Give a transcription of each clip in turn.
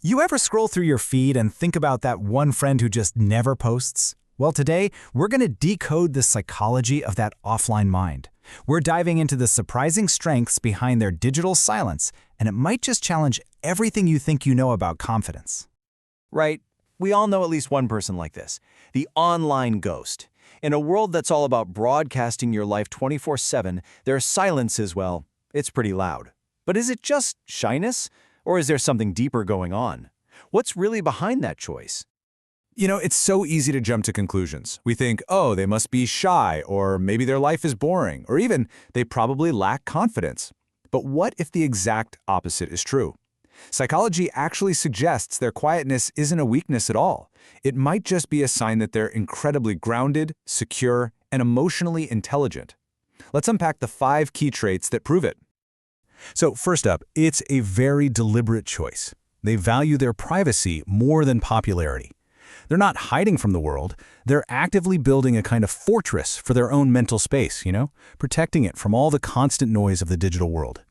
You ever scroll through your feed and think about that one friend who just never posts? Well, today, we're going to decode the psychology of that offline mind. We're diving into the surprising strengths behind their digital silence, and it might just challenge everything you think you know about confidence. Right? We all know at least one person like this, the online ghost. In a world that's all about broadcasting your life 24/7, their silence is, well, it's pretty loud. But is it just shyness? Or is there something deeper going on? What's really behind that choice? It's so easy to jump to conclusions. We think, oh, they must be shy, or maybe their life is boring, or even they probably lack confidence. But what if the exact opposite is true? Psychology actually suggests their quietness isn't a weakness at all. It might just be a sign that they're incredibly grounded, secure, and emotionally intelligent. Let's unpack the 5 key traits that prove it. So first up, it's a very deliberate choice. They value their privacy more than popularity. They're not hiding from the world. They're actively building a kind of fortress for their own mental space, protecting it from all the constant noise of the digital world.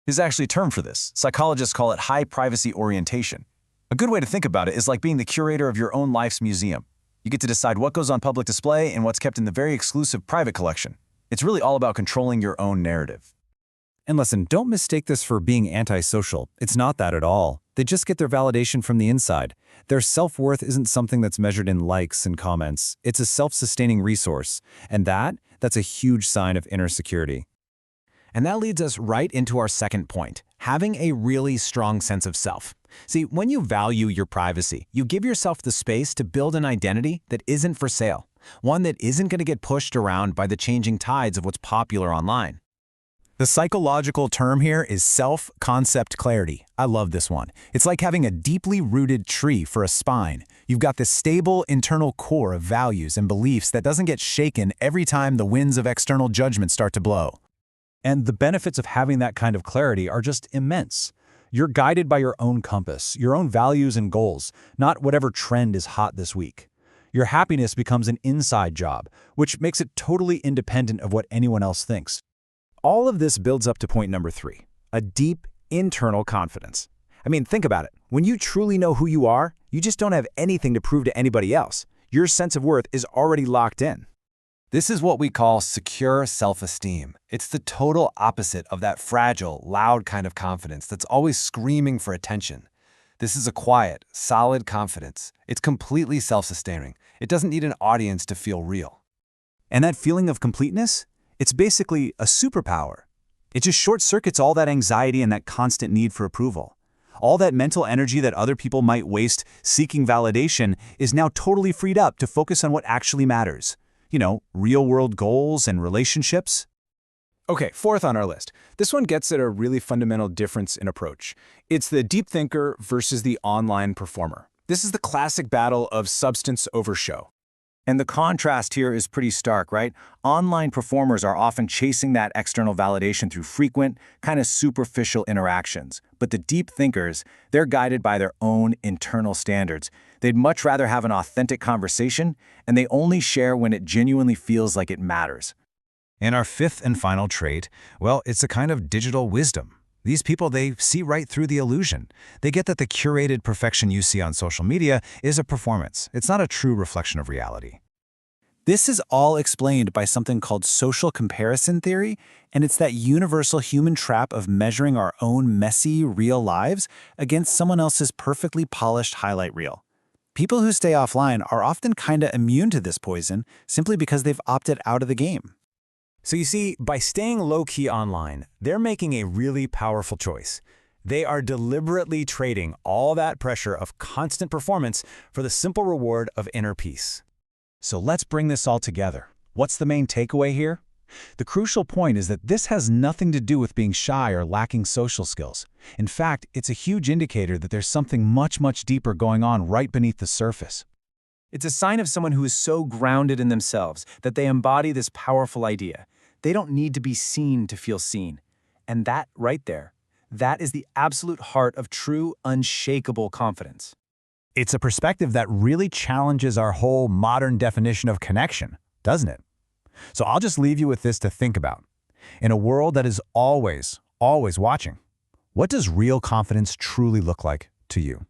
There's actually a term for this. Psychologists call it high privacy orientation. A good way to think about it is like being the curator of your own life's museum. You get to decide what goes on public display and what's kept in the very exclusive private collection. It's really all about controlling your own narrative. And listen, don't mistake this for being antisocial. It's not that at all. They just get their validation from the inside. Their self-worth isn't something that's measured in likes and comments. It's a self-sustaining resource. And that's a huge sign of inner security. And that leads us right into our second point, having a really strong sense of self. See, when you value your privacy, you give yourself the space to build an identity that isn't for sale, one that isn't going to get pushed around by the changing tides of what's popular online. The psychological term here is self-concept clarity. I love this one. It's like having a deeply rooted tree for a spine. You've got this stable internal core of values and beliefs that doesn't get shaken every time the winds of external judgment start to blow. And the benefits of having that kind of clarity are just immense. You're guided by your own compass, your own values and goals, not whatever trend is hot this week. Your happiness becomes an inside job, which makes it totally independent of what anyone else thinks. All of this builds up to point number 3, a deep internal confidence. I mean, think about it. When you truly know who you are, you just don't have anything to prove to anybody else. Your sense of worth is already locked in. This is what we call secure self-esteem. It's the total opposite of that fragile, loud kind of confidence that's always screaming for attention. This is a quiet, solid confidence. It's completely self-sustaining. It doesn't need an audience to feel real. And that feeling of completeness? It's basically a superpower. It just short-circuits all that anxiety and that constant need for approval. All that mental energy that other people might waste seeking validation is now totally freed up to focus on what actually matters. Real-world goals and relationships. Okay, 4th on our list. This one gets at a really fundamental difference in approach. It's the deep thinker versus the online performer. This is the classic battle of substance over show. And the contrast here is pretty stark, right? Online performers are often chasing that external validation through frequent, kind of superficial interactions. But the deep thinkers, they're guided by their own internal standards. They'd much rather have an authentic conversation, and they only share when it genuinely feels like it matters. And our 5th and final trait, well, it's a kind of digital wisdom. These people, they see right through the illusion. They get that the curated perfection you see on social media is a performance. It's not a true reflection of reality. This is all explained by something called social comparison theory, and it's that universal human trap of measuring our own messy, real lives against someone else's perfectly polished highlight reel. People who stay offline are often kinda immune to this poison simply because they've opted out of the game. So you see, by staying low-key online, they're making a really powerful choice. They are deliberately trading all that pressure of constant performance for the simple reward of inner peace. So let's bring this all together. What's the main takeaway here? The crucial point is that this has nothing to do with being shy or lacking social skills. In fact, it's a huge indicator that there's something much, much deeper going on right beneath the surface. It's a sign of someone who is so grounded in themselves that they embody this powerful idea. They don't need to be seen to feel seen. And that right there, that is the absolute heart of true, unshakable confidence. It's a perspective that really challenges our whole modern definition of connection, doesn't it? So I'll just leave you with this to think about. In a world that is always watching, what does real confidence truly look like to you?